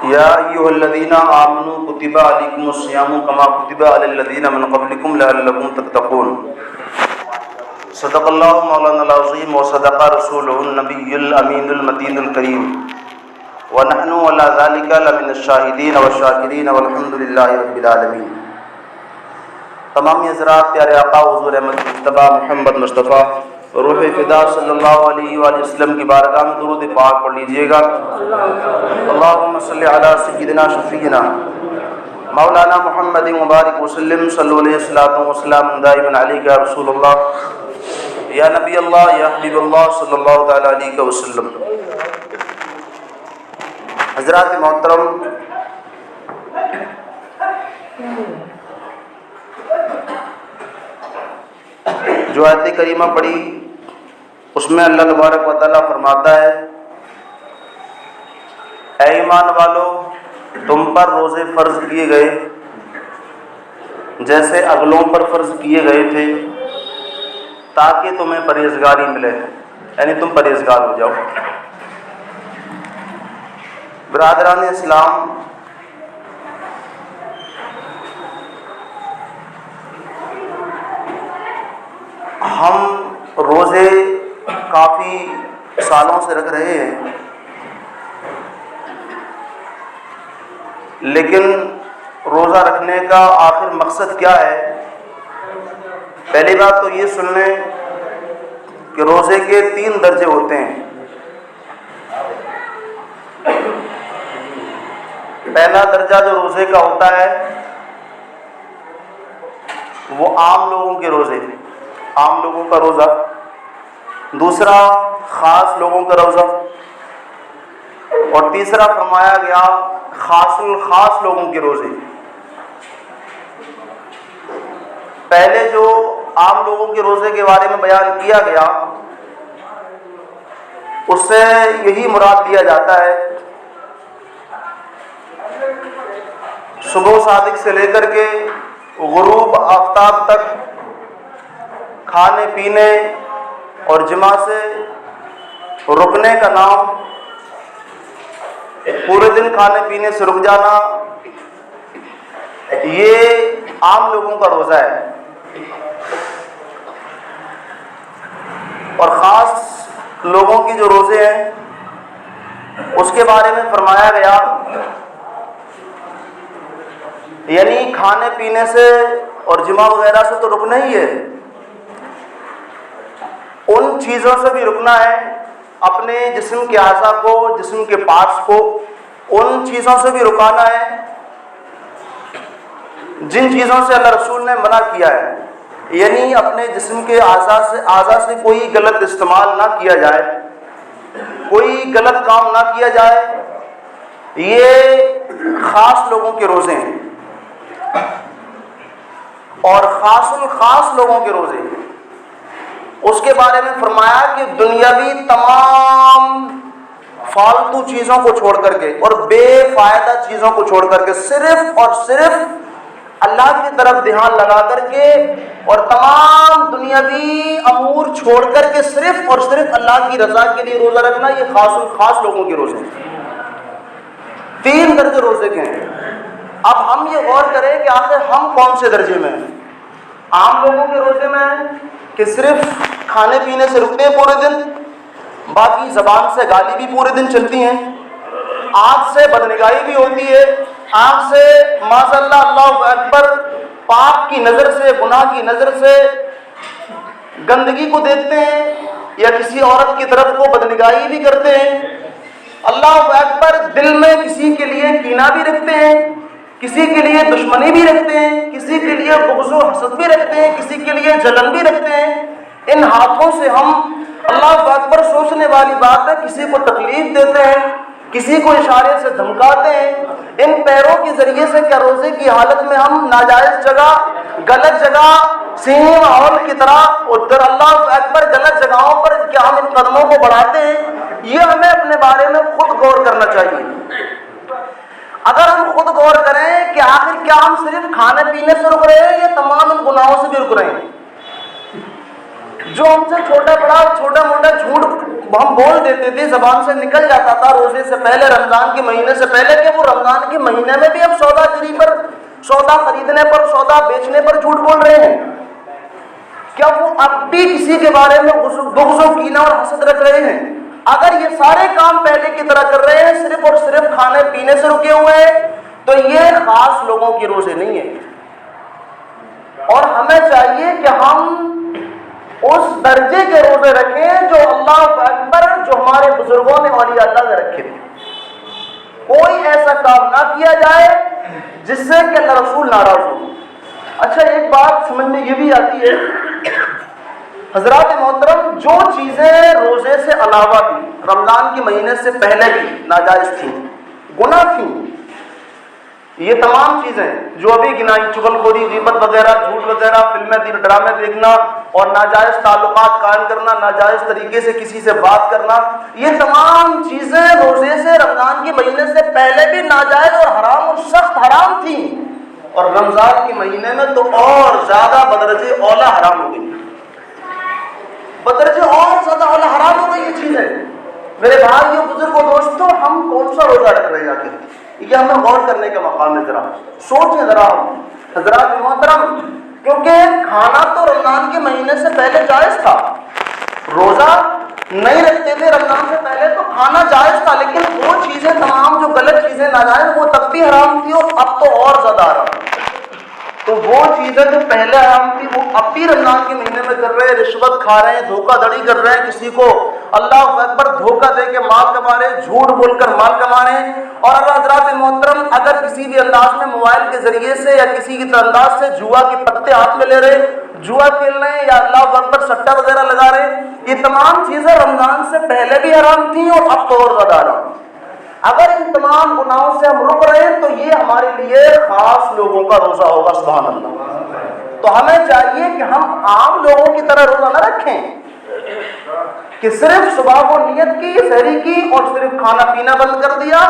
یا ایھا الذین آمنوا کتب علیکم الصیام کما کتب علی الذین من قبلکم لعلکم تتقون۔ صدق اللہ مولانا العظیم و صدق رسولہ النبی الامین المتین الکریم ونحن علی ذلک لمن الشاہدین والشاکرین والحمد للہ رب العالمین۔ تمامی حضرات پیارے آقا حضور احمد مجتبیٰ محمد مصطفیٰ روح فدا صلی اللہ علیہ وآلہ وسلم کی بارگاہ میں درود پاک پڑھ لیجئے گا۔ اللہم صلی علی سیدنا شفیعنا مولانا محمد مبارک وسلم صلی علیہ الصلوۃ والسلام دائما علیہ یا رسول اللہ یا نبی اللہ یا حبیب اللہ صلی اللہ تعالی علیہ وسلم۔ حضرات محترم، جو آیت کریمہ پڑھی اس میں اللہ تبارک و تعالیٰ فرماتا ہے، اے ایمان والو، تم پر روزے فرض کیے گئے جیسے اگلوں پر فرض کیے گئے تھے تاکہ تمہیں پرہیزگاری ملے، یعنی تم پرہیزگار ہو جاؤ۔ برادران اسلام، ہم روزے کافی سالوں سے رکھ رہے ہیں، لیکن روزہ رکھنے کا آخر مقصد کیا ہے؟ پہلی بات تو یہ سن لیں کہ روزے کے 3 درجے ہوتے ہیں۔ پہلا درجہ جو روزے کا ہوتا ہے وہ عام لوگوں کے روزے، عام لوگوں کا روزہ۔ دوسرا خاص لوگوں کا روزہ، اور تیسرا فرمایا گیا خاص الخاص لوگوں کے روزے۔ پہلے جو عام لوگوں کے روزے کے بارے میں بیان کیا گیا اس سے یہی مراد لیا جاتا ہے صبح صادق سے لے کر کے غروب آفتاب تک کھانے پینے اور جماع سے رکنے کا نام، پورے دن کھانے پینے سے رک جانا، یہ عام لوگوں کا روزہ ہے۔ اور خاص لوگوں کی جو روزے ہیں اس کے بارے میں فرمایا گیا، یعنی کھانے پینے سے اور جماع وغیرہ سے تو رکنا ہی ہے، ان چیزوں سے بھی رکنا ہے، اپنے جسم کے اعضاء کو، جسم کے پارٹس کو ان چیزوں سے بھی رکانا ہے جن چیزوں سے اللہ رسول نے منع کیا ہے، یعنی اپنے جسم کے اعضاء سے کوئی غلط استعمال نہ کیا جائے، کوئی غلط کام نہ کیا جائے۔ یہ خاص لوگوں کے روزے ہیں۔ اور خاص الخاص لوگوں کے روزے، اس کے بارے میں فرمایا کہ دنیاوی تمام فالتو چیزوں کو چھوڑ کر کے اور بے فائدہ چیزوں کو چھوڑ کر کے صرف اور صرف اللہ کی طرف دھیان لگا کر کے اور تمام دنیاوی امور چھوڑ کر کے صرف اور صرف اللہ کی رضا کے لیے روزہ رکھنا، یہ خاص الخاص لوگوں کے روزے ہیں۔ 3 درجے روزے کے ہیں۔ اب ہم یہ غور کریں کہ آخر ہم کون سے درجے میں ہیں؟ عام لوگوں کے روزے میں ہیں کہ صرف کھانے پینے سے رکتے ہیں پورے دن، باقی زبان سے گالی بھی پورے دن چلتی ہیں، آنکھ سے بدنگاہی بھی ہوتی ہے، آنکھ سے ماشاء اللہ اللہ اکبر پاپ کی نظر سے، گناہ کی نظر سے گندگی کو دیکھتے ہیں، یا کسی عورت کی طرف کو بدنگاہی بھی کرتے ہیں، اللہ اکبر دل میں کسی کے لیے کینہ بھی رکھتے ہیں، کسی کے لیے دشمنی بھی رکھتے ہیں، کسی کے لیے بغض و حسد بھی رکھتے ہیں، کسی کے لیے جلن بھی رکھتے ہیں۔ ان ہاتھوں سے ہم اللہ اکبر سوچنے والی بات ہے کسی کو تکلیف دیتے ہیں، کسی کو اشارے سے دھمکاتے ہیں۔ ان پیروں کے ذریعے سے کیا روزے کی حالت میں ہم ناجائز جگہ، غلط جگہ، سنیما ہال کی طرح ادھر اللہ اکبر غلط جگہوں پر کیا ہم ان قدموں کو بڑھاتے ہیں؟ یہ ہمیں اپنے بارے میں خود غور کرنا چاہیے۔ اگر ہم خود غور کریں کہ آخر کیا ہم صرف کھانے پینے سے رک رہے ہیں یا تمام ان گناہوں سے بھی رک رہے ہیں جو ہم سے چھوٹا موٹا جھوٹ ہم بول دیتے تھے، زبان سے نکل جاتا تھا روزے سے پہلے، رمضان کے مہینے سے پہلے، کہ وہ رمضان کے مہینے میں بھی اب سودا گری پر، سودا خریدنے پر، سودا بیچنے پر جھوٹ بول رہے ہیں؟ کیا وہ اب بھی کسی کے بارے میں بغض و کینہ اور حسد رکھ رہے ہیں؟ اگر یہ سارے کام پہلے کی طرح کر رہے ہیں، صرف اور صرف کھانے پینے سے رکے ہوئے ہیں، تو یہ خاص لوگوں کے روزے نہیں ہیں۔ اور ہمیں چاہیے کہ ہم اس درجے کے روزے رکھیں جو اللہ اکبر، جو ہمارے بزرگوں نے اولیاء اللہ نے رکھے تھے۔ کوئی ایسا کام نہ کیا جائے جس سے کہ اللہ رسول ناراض ہو۔ اچھا، ایک بات سمجھ میں یہ بھی آتی ہے حضرات محترم، جو چیزیں روزے سے علاوہ بھی، رمضان کے مہینے سے پہلے بھی ناجائز تھیں، گناہ تھیں، یہ تمام چیزیں جو ابھی گنائی، چغل خوری، غیبت وغیرہ، جھوٹ وغیرہ، فلمیں ڈرامے دیکھنا اور ناجائز تعلقات قائم کرنا، ناجائز طریقے سے کسی سے بات کرنا، یہ تمام چیزیں روزے سے، رمضان کے مہینے سے پہلے بھی ناجائز اور حرام اور سخت حرام تھیں، اور رمضان کے مہینے میں تو اور زیادہ بدرجے اولا حرام ہو گئی، بدرجے اور زیادہ اولا حرام ہو گئی یہ چیزیں۔ میرے بھائیوں، بزرگوں، دوستوں، ہم کون سا روزہ رکھ رہے ہیں آخر؟ یہ ہمیں غور کرنے کا مقام ہے، ذرا سوچیں ذرا حضرات محترم، کیونکہ کھانا تو رمضان کے مہینے سے پہلے جائز تھا، روزہ نہیں رکھتے تھے رمضان سے پہلے تو کھانا جائز تھا، لیکن وہ چیزیں تمام جو غلط چیزیں ناجائز، وہ تب بھی حرام تھی اور اب تو اور زیادہ حرام۔ تو وہ چیزیں جو پہلے حرام تھی وہ اب بھی رمضان کے مہینے میں کر رہے ہیں، رشوت کھا رہے ہیں، دھوکہ دھڑی کر رہے ہیں، کسی کو اللہ اکبر دھوکہ دے کے مال کما رہے ہیں، جھوٹ بول کر مال کما رہے ہیں۔ اور حضرات محترم، اگر کسی بھی انداز میں موبائل کے ذریعے سے یا کسی کی انداز سے جوا کے پتے ہاتھ میں لے رہے، جوا کھیل رہے ہیں یا اللہ اکبر سٹا وغیرہ لگا رہے ہیں، یہ تمام چیزیں رمضان سے پہلے بھی حرام تھیں اور اب تو اور زیادہ حرام۔ اگر ان تمام گناہوں سے ہم رک رہے ہیں تو یہ ہمارے لیے خاص لوگوں کا روزہ ہوگا، سبحان اللہ۔ تو ہمیں چاہیے کہ ہم عام لوگوں کی طرح روزہ نہ رکھیں کہ صرف صبح کو نیت کی، سحری کی اور صرف کھانا پینا بند کر دیا،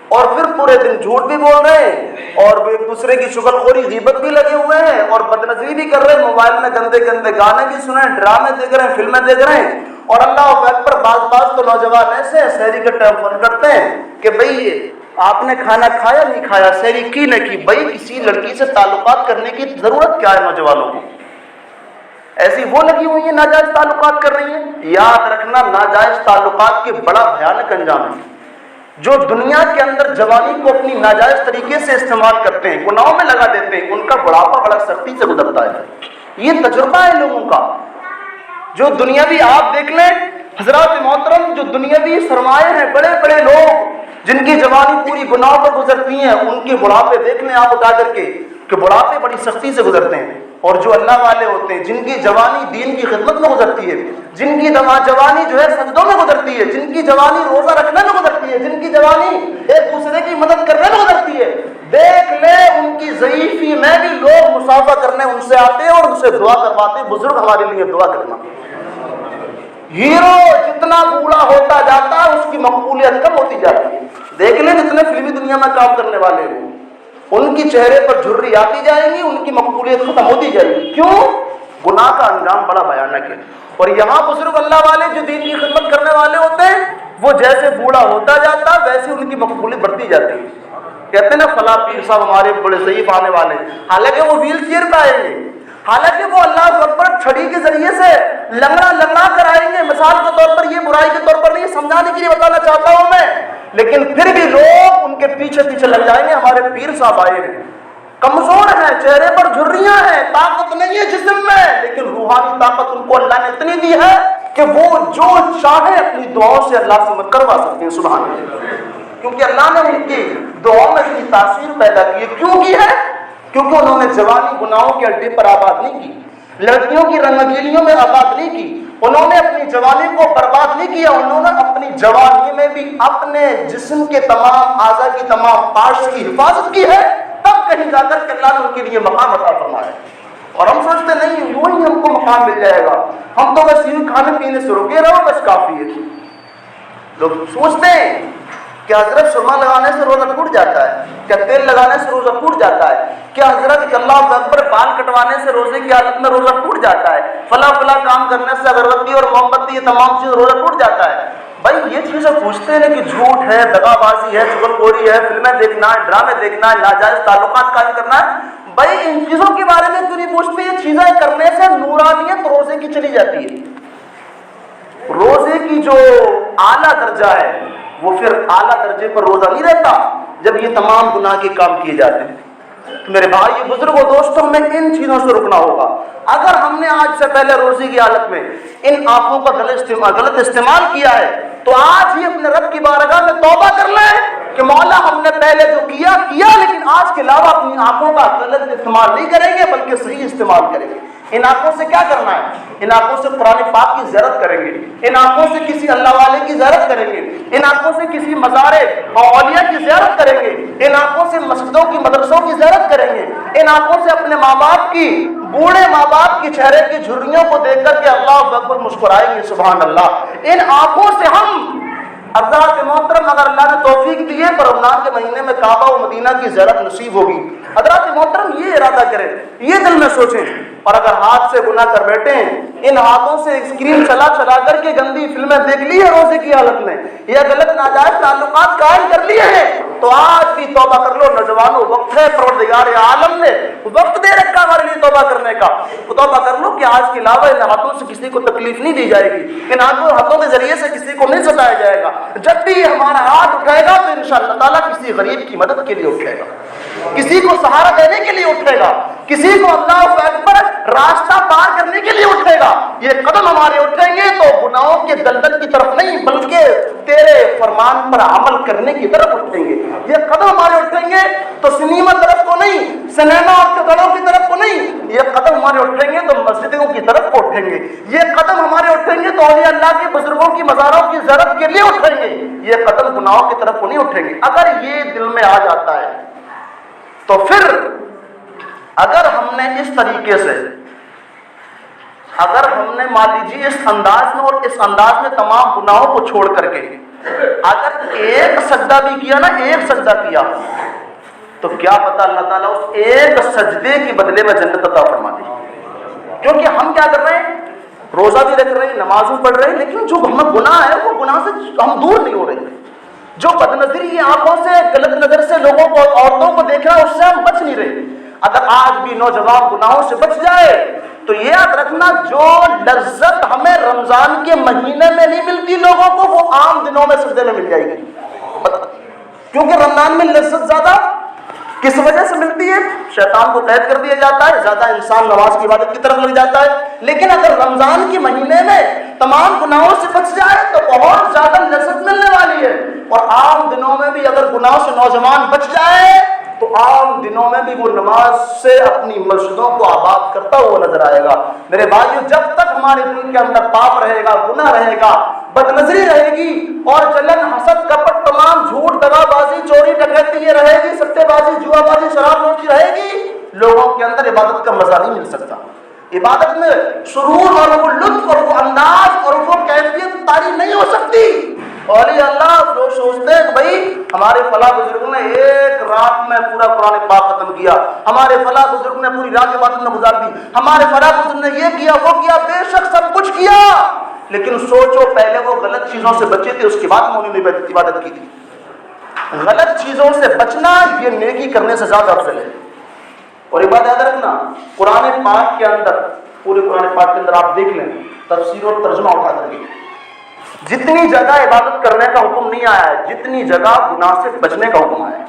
اور پھر پورے دن جھوٹ بھی بول رہے ہیں اور ایک دوسرے کی چغل خوری، غیبت بھی لگے ہوئے ہیں اور بدنظری بھی کر رہے ہیں، موبائل میں گندے گندے گانے بھی سن رہے ہیں، ڈرامے دیکھ رہے ہیں، فلمیں دیکھ رہے ہیں، اور اللہ اکبر بعض تو نوجوان ایسے ہیں سحری کے ٹائم فون کرتے ہیں کہ بھئی آپ نے کھانا کھایا نہیں کھایا، سحری کی نہ کی؟ بھئی کسی لڑکی سے تعلقات کرنے کی ضرورت کیا ہے نوجوانوں کو؟ ایسی وہ لگی ہوئی ہیں ناجائز تعلقات کر رہی ہیں۔ یاد رکھنا، ناجائز تعلقات کے بڑا بھیانک انجام ہے۔ جو دنیا کے اندر جوانی کو اپنی ناجائز طریقے سے استعمال کرتے ہیں، گناہوں میں لگا دیتے ہیں، ان کا بڑھاپا بڑا سختی سے گزرتا ہے۔ یہ تجربہ ہے لوگوں کا۔ جو دنیاوی، آپ دیکھ لیں حضرات محترم، جو دنیاوی سرمایہ ہیں، بڑے بڑے لوگ جن کی جوانی پوری گناہوں پر گزرتی ہیں، ان کے بڑھاپے دیکھ لیں آپ اٹھا کر کے کہ بڑھاپے بڑی سختی سے گزرتے ہیں۔ اور جو اللہ والے ہوتے ہیں، جن کی جوانی دین کی خدمت میں گزرتی ہے، جن کی جوانی جو ہے سجدوں میں گزرتی ہے، جن کی جوانی روزہ رکھنے میں گزرتی ہے، جن کی جوانی ایک دوسرے کی مدد کرنے میں گزرتی ہے، دیکھ لے ان کی ضعیفی میں بھی لوگ مسافہ کرنے ان سے آتے ہیں اور ان سے دعا کرواتے ہیں، بزرگ ہمارے لیے دعا کرنا۔ ہیرو جتنا بوڑھا ہوتا جاتا ہے اس کی مقبولیت کم ہوتی جاتی ہے۔ دیکھ لیں جتنے فلمی دنیا میں کام کرنے والے ہیں، ان کی چہرے پر جھرری آتی جائے گی، ان کی مقبولیت ختم ہوتی جائے گی۔ کیوں؟ گناہ کا انجام بڑا بھیانک ہے۔ اور یہاں بزرگ اللہ والے جو دین کی خدمت کرنے والے ہوتے ہیں، وہ جیسے بوڑھا ہوتا جاتا ویسے ان کی مقبولیت بڑھتی جاتی ہے۔ کہتے ہیں نا فلاں پیر صاحب ہمارے بڑے ضعیف آنے والے، حالانکہ وہ ویل چیئر پہ آئیں گے، حالانکہ وہ اللہ اکبر چھڑی کے ذریعے سے لنگڑا کر آئیں گے۔ مثال کے طور پر، یہ برائی کے طور پر نہیں، سمجھانے کے لیے بتانا چاہتا ہوں میں، لیکن پھر بھی لوگ ان کے پیچھے پیچھے لگ جائیں گے، ہمارے پیر صاحب آئے ہیں، کمزور ہیں، چہرے پر جھریاں ہیں، طاقت نہیں ہے جسم میں، لیکن روحانی طاقت ان کو اللہ نے اتنی دی ہے کہ وہ جو چاہے اپنی دعاؤں سے اللہ سے کروا سکتے ہیں، سبحان اللہ۔ کیونکہ اللہ نے ان کی دعاؤں میں اتنی تاثیر پیدا کی ہے۔ کیوں کی ہے؟ کیونکہ انہوں نے جوانی گناہوں کے اڈے پر آباد نہیں کی، لڑکیوں کی رنگیلیوں میں آباد نہیں کی، انہوں نے اپنی جوانی کو برباد نہیں کیا، انہوں نے اپنی جوانی میں بھی اپنے جسم کے تمام اعضاء کی تمام پارٹس کی حفاظت کی ہے، تب کہیں جا کر کے اللہ نے ان کے لیے مقام عطا فرمایا۔ اور ہم سوچتے نہیں یوں ہی ہم کو مقام مل جائے گا، ہم تو بس یوں کھانے پینے سے رکے رہو بس کافی ہے۔ لوگ سوچتے ہیں کیا حضرت سرما لگانے سے روزہ ٹوٹ جاتا ہے؟ کیا تیل لگانے سے روزہ ٹوٹ جاتا ہے؟ کیا حضرت اللہ اکبر بال کٹوانے سے روزے کی حالت میں روزہ ٹوٹ جاتا ہے؟ فلاں فلاں کام کرنے سے اگربتی اور موم بتی یہ تمام چیز روزہ ٹوٹ جاتا ہے؟ بھائی یہ چیزیں پوچھتے ہیں کہ جھوٹ ہے، دغا بازی ہے، چغل خوری ہے، فلمیں دیکھنا ہے، ڈرامے دیکھنا ہے، ناجائز تعلقات قائم کرنا ہے، بھائی ان چیزوں کے بارے میں کیوں نہیں پوچھتے؟ یہ چیزیں کرنے سے نورانیت روزے کی چلی جاتی ہے۔ روزے کی جو اعلیٰ درجہ ہے وہ پھر اعلیٰ درجے پر روزہ نہیں رہتا جب یہ تمام گناہ کے کام کیے جاتے ہیں۔ میرے بھائی بزرگوں دوستوں، ہمیں ان چیزوں سے رکنا ہوگا۔ اگر ہم نے آج سے پہلے روزے کی حالت میں ان آنکھوں کا غلط استعمال کیا ہے تو آج ہی اپنے رب کی بارگاہ میں توبہ کر لیں کہ مولا ہم نے پہلے جو کیا لیکن آج کے علاوہ اپنی آنکھوں کا غلط استعمال نہیں کریں گے بلکہ صحیح استعمال کریں گے۔ ان آنکھوں سے کیا کرنا ہے؟ ان آنکھوں سے قرآن پاک کی زیارت کریں گے، ان آنکھوں سے کسی اللہ والے کی زیارت کریں گے، ان آنکھوں سے کسی مزار اولیاء کی زیارت کریں گے، ان آنکھوں سے مسجدوں کی مدرسوں کی زیارت کریں گے، ان آنکھوں سے اپنے ماں باپ کی، بوڑھے ماں باپ کی چہرے کی جھریوں کو دیکھ کر کے اللہ اکبر مسکرائیں گے، سبحان اللہ۔ ان آنکھوں سے ہم حضرات محترم اگر اللہ نے توفیق دی ہے پر رمضان کے مہینے میں کعبہ و مدینہ کی زیارت نصیب ہوگی، حضرات محترم یہ ارادہ کریں، یہ دل میں سوچیں، اور اگر ہاتھ سے گناہ کر بیٹھے ہیں، ان ہاتھوں سے اسکرین چلا کر کے گندی فلمیں دیکھ لی ہے روزے کی حالت میں، یا غلط ناجائز تعلقات قائم کر لیے ہیں، تو آج بھی توبہ کر لو نوجوانوں، وقت ہے، پروردگار عالم نے وقت دے رکھا ہمارے لیے توبہ کرنے کا۔ توبہ کر لو کہ آج کے علاوہ ان ہاتھوں سے کسی کو تکلیف نہیں دی جائے گی، ان ہاتھوں کے ذریعے سے کسی کو نہیں ستایا جائے گا۔ جب بھی ہمارا ہاتھ اٹھائے گا تو انشاءاللہ تعالیٰ کسی غریب کی مدد کے لیے اٹھے گا، کسی کو سہارا دینے کے لیے اٹھے گا، کسی کو اللہ اکبر راستہ پار کرنے کے لیے اٹھے گا۔ یہ قدم ہمارے اٹھیں گے تو گناہوں کے دلدل کی طرف نہیں بلکہ تیرے فرمان پر عمل کرنے کی طرف اٹھیں گے۔ یہ قدم ہمارے اٹھیں گے تو سنیما طرف کو نہیں، سنیما اور کتابوں کی طرف کو نہیں، یہ قدم ہمارے اٹھیں گے تو مسجدوں کی طرف کو اٹھیں گے، یہ قدم ہمارے اٹھیں گے تو اولیاء اللہ کے بزرگوں کی مزاروں کی زیارت کے لیے اٹھیں گے، یہ قدم گناہوں کی طرف کو نہیں اٹھیں گے۔ اگر یہ دل میں آ جاتا ہے تو پھر اگر ہم نے اس طریقے سے، اگر ہم نے مان لیجیے اس انداز میں اور اس انداز میں تمام گناہوں کو چھوڑ کر کے اگر ایک سجدہ بھی کیا نا، ایک سجدہ کیا تو کیا پتہ اللہ تعالیٰ اس ایک سجدے کے بدلے میں جنت عطا فرما دے۔ کیونکہ ہم کیا کر رہے ہیں؟ روزہ بھی رکھ رہے ہیں، نماز بھی پڑھ رہے ہیں، لیکن جو ہمیں گناہ ہے وہ گناہ سے ہم دور نہیں ہو رہے۔ جو بد نظری آنکھوں سے، غلط نظر سے لوگوں کو، عورتوں کو دیکھ رہا ہے، اس سے ہم بچ نہیں رہے۔ اگر آج بھی نوجوان گناہوں سے بچ جائے تو یہ یاد رکھنا جو لذت ہمیں رمضان کے مہینے میں نہیں ملتی لوگوں کو، وہ عام دنوں میں سجدے میں مل جائے گی۔ کیونکہ رمضان میں لذت زیادہ کس وجہ سے ملتی ہے؟ شیطان کو قید کر دیا جاتا ہے، زیادہ انسان نماز کی عبادت کی طرف لگ جاتا ہے۔ لیکن اگر رمضان کے مہینے میں تمام گناہوں سے بچ جائے تو بہت زیادہ لذت ملنے والی ہے۔ اور عام دنوں میں بھی اگر گناہوں سے نوجوان بچ جائے تو عام دنوں میں بھی وہ نماز سے اپنی مسجدوں کو آباد کرتا ہوا نظر آئے گا۔ میرے بھائیو، جب تک ہمارے دل کے اندر پاپ رہے گا، گناہ رہے گا، بد نظری رہے گی اور جلن، حسد، کپٹ، تمام جھوٹ، دغا بازی، چوری ڈکیتی یہ رہے گی، سٹے بازی، جوا بازی، شراب نوشی رہے گی، لوگوں کے اندر عبادت کا مزہ نہیں مل سکتا۔ عبادت میں سرور اور وہ لطف اور وہ انداز اور وہ کیفیت طاری نہیں ہو سکتی۔ اولیاء اللہ لوگ سوچتے ہیں کہ بھائی ہمارے فلاں بزرگوں نے ایک رات میں پورا قرآن پاک ختم کیا، ہمارے فلاں بزرگوں نے پوری رات عبادت میں گزار دی، ہمارے فلاں بزرگ نے یہ کیا وہ کیا۔ بے شک سب کچھ کیا، لیکن سوچو پہلے وہ غلط چیزوں سے بچے تھے، اس کے بعد انہوں نے عبادت کی تھی۔ غلط چیزوں سے بچنا یہ نیکی کرنے سے زیادہ افضل ہے۔ اور یہ بات یاد رکھنا، قرآن پاک کے اندر، پورے قرآن پاک کے اندر آپ دیکھ لیں تفسیر اور ترجمہ اٹھا کر کے، جتنی جگہ عبادت کرنے کا حکم نہیں آیا ہے، جتنی جگہ گناہ سے بچنے کا حکم آیا ہے۔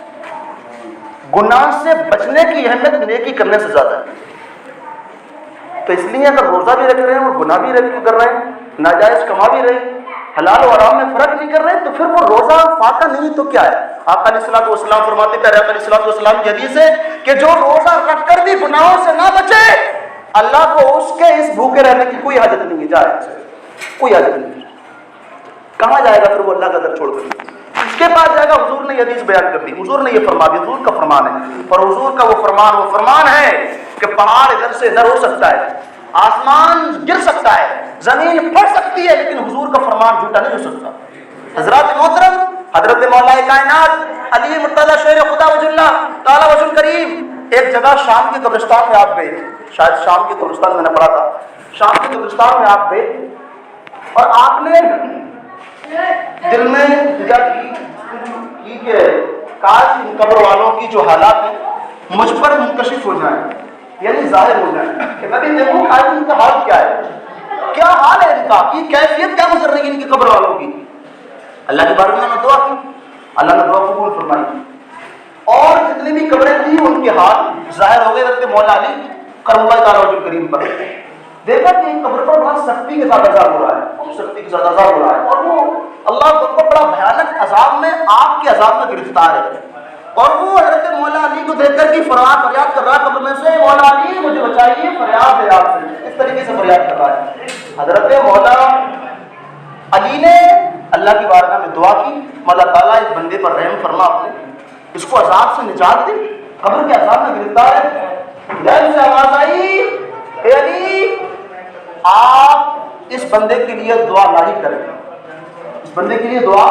گناہ سے بچنے کی اہمیت نیکی کرنے سے زیادہ ہے۔ تو اس لیے اگر روزہ بھی رکھ رہے ہیں اور گناہ بھی کر رہے ہیں، ناجائز کما بھی رہے ہیں، حلال و حرام میں فرق نہیں کر رہے، تو پھر وہ روزہ فاقہ نہیں تو کیا ہے؟ آقا علیہ الصلوۃ والسلام فرماتے ہیں، پیارے آقا علیہ الصلوۃ والسلام کی حدیث ہے کہ جو روزہ رکھ کر بھی گناہوں سے نہ بچے، اللہ کو اس کے اس بھوکے رہنے کی کوئی حاجت نہیں ہے، جائے کوئی حاجت نہیں ہے۔ کہاں جائے گا پھر وہ اللہ کا در چھوڑ کر؟ اس کے پاس جائے گا۔ حضور نے یہ حدیث بیان کر دی، حضور نے یہ فرما دیا، حضور کا فرمان ہے، اور حضور کا وہ فرمان ہے کہ پہاڑ ادھر سے ادھر ہو سکتا ہے، آسمان گر سکتا ہے، زمین پھٹ سکتی ہے، لیکن حضور کا فرمان جھوٹا نہیں ہو سکتا۔ حضرات محترم، حضرت حضرت مولا کائنات علی مرتضی شیر خدا وجہ اللہ تعالی وجہ کریم ایک جگہ شام کے قبرستان میں آپ گئے، شاید شام کے قبرستان میں نے پڑھا تھا، شام کے قبرستان میں آپ گئے اور آپ نے دل میں فکر کی کہ کاش ان قبر والوں کی جو حالات ہیں مجھ پر منکشف ہو جائیں، یعنی ظاہر ہو جائیں کہ میں بھی دیکھوں کہ ان کا حال کیا ہے، کیا حال ہے ان کا، کی کیفیت کیا گزر رہی ہے ان کی قبر والوں کی۔ اللہ کی بارگاہ میں دعا کی، اللہ نے دعا قبول فرمائی، اور جتنی بھی قبریں تھیں ان کے حال ظاہر ہو گئے حضرت مولا علی کرم اللہ تعالیٰ وجہ کریم پر۔ دیکھا کہ قبر پر بہت سختی کے ساتھ عذاب ہو رہا ہے، بہت سختی کے ساتھ عذاب ہو رہا ہے، اور وہ اللہ کو بڑا بھیانک عذاب میں، آگ کے عذاب میں گرفتار ہے، اور وہ حضرت مولا علی کو دیکھ کر کے فریاد کر رہا ہے قبر میں سے، مولا علی مجھے بچائیے، فریاد ہے آپ سے، اس طریقے سے فریاد کر رہا ہے۔ حضرت مولا علی نے اللہ کی بارگاہ میں دعا کی، مولا تعالیٰ اس بندے پر رحم فرما، اپنے اس کو عذاب سے نجات دے، قبر کے عذاب میں گرفتار ہے۔ دل سے آواز آئی، اے علی آپ اس بندے کے لیے دعا نہ ہی کریں، اس بندے کے لیے دعا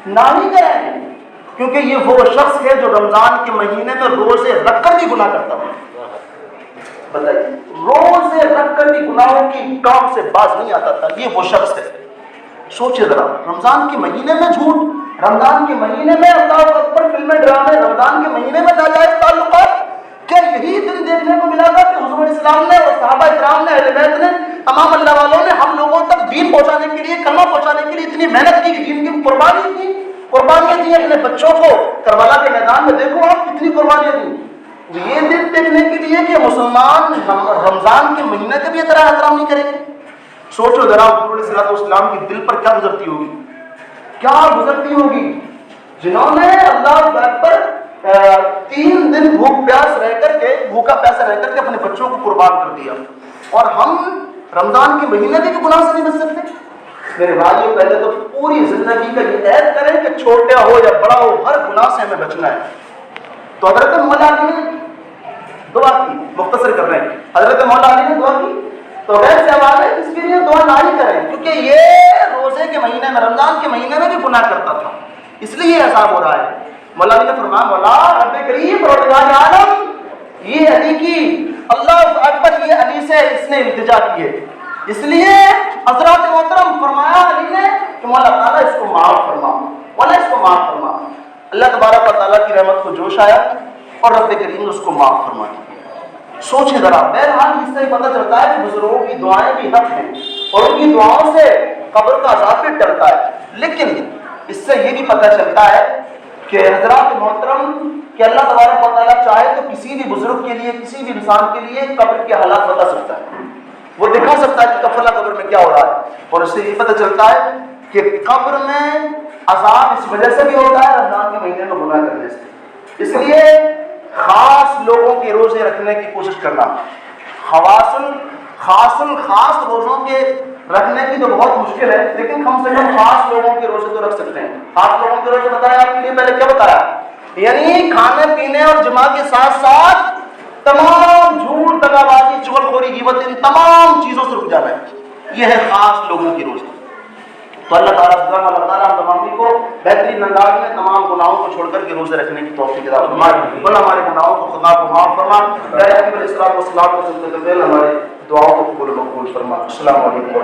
نہ ہی کریں، کیونکہ یہ وہ شخص ہے جو رمضان کے مہینے میں روزے رکھ کر بھی گناہ کرتا ہے۔ بتائیے، روزے رکھ کر بھی گناہوں کی کام سے باز نہیں آتا تھا، یہ وہ شخص ہے۔ سوچے ذرا، رمضان کے مہینے میں جھوٹ، رمضان کے مہینے میں اللہ اکبر فلمیں ڈرامے، رمضان کے مہینے میں ناجائز تعلقات، کیا یہی دن دیکھنے کو ملا تھا کہ حضور اسلام نے اور صحابہ اکرام نے، اہل بیت نے، تمام اللہ والوں نے ہم لوگوں تک دین پہنچانے کے لیے، کلمہ پہنچانے کے لیے اتنی محنت کی، جن کی قربانیاں دی اپنے بچوں کو کربلا کے میدان میں، دیکھو آپ کتنی قربانیاں دی، یہ دن دیکھنے کے لیے کہ مسلمان رمضان کے مہینے کا بھی اتنا احترام نہیں کریں گے۔ سوچو ذرا حضور صلی اللہ علیہ وسلم کی دل پر کیا گزرتی ہوگی، کیا گزرتی ہوگی، جنہوں نے اللہ اکبر 3 دن بھوکا پیاسا رہ کر کے اپنے بچوں کو قربان کر دیا، اور ہم رمضان کے مہینے کے گناہ سے نہیں بچ سکتے۔ میرے بھائیوں، پہلے تو پوری زندگی کا یہ عہد کریں کہ چھوٹا ہو یا بڑا ہو ہر گناہ سے ہمیں بچنا ہے۔ تو حضرت مولا علی نے دعا کی، مختصر کر رہے ہیں، حضرت مولا علی نے دعا کی تو غیر سے آواز ہے اس کے لیے دعا نہ ہی کریں، کیونکہ یہ روزے کے مہینے میں، رمضان کے مہینے میں بھی گناہ کرتا تھا، اس لیے یہ عذاب ہو رہا ہے۔ مولا علی نے فرمایا، مولا رب کریم پروردگار عالم، یہ علی کی اللہ اکبر، یہ علی سے اس نے التجا کی ہے، اس لیے حضرات محترم فرمایا علی نے کہ مولا تعالیٰ اس کو معاف فرما، مولا اس کو معاف فرما۔ اللہ تبارک و تعالیٰ کی رحمت کو جوش آیا اور رب کریم نے اس کو معاف فرما دیا۔ سوچیں ذرا، بہرحال اس سے پتہ چلتا ہے کہ بزرگوں کی دعائیں بھی حق ہیں اور ان کی دعاؤں سے قبر کا عذاب بھی ٹلتا ہے، لیکن اس سے یہ بھی پتہ چلتا ہے کہ حضرات محترم کہ اللہ تبارک و تعالیٰ چاہے تو کسی بھی بزرگ کے لیے، کسی بھی انسان کے لیے قبر کے حالات بتا سکتا ہے، وہ دکھا سکتا ہے کہ کفلا قبر میں کیا ہو رہا ہے، اور اس سے یہ پتہ چلتا ہے کہ قبر میں عذاب اس وجہ سے بھی ہوتا ہے رمضان کے مہینے میں گناہ کرنے سے۔ اس لیے خاص لوگوں کے روزے رکھنے کی کوشش کرنا، خاص روزوں کے رکھنے کی تو بہت مشکل ہے، لیکن کم سے کم خاص لوگوں کے روزے تو رکھ سکتے ہیں۔ خاص لوگوں کے روزے بتایا آپ کے لیے، پہلے کیا بتایا، یعنی کھانے پینے اور جماع کے ساتھ ساتھ تمام جھوٹ، دغا بازی، چغلخوری، غیبت، ان تمام چیزوں سے رک جانا ہے، یہ ہے خاص لوگوں کے روزے۔ تو اللہ تعالیٰ ہم تمام کو بہترین انداز میں تمام گناہوں کو چھوڑ کر کے روزے رکھنے کی توفیق عطا فرما، ورنہ ہمارے گناہوں کو خدا کو معاف فرما، نبی علیہ الصلوۃ والسلام کو سنتے ہوئے ہمارے دعاؤں کو قبول و مقبول فرما۔ السلام علیکم۔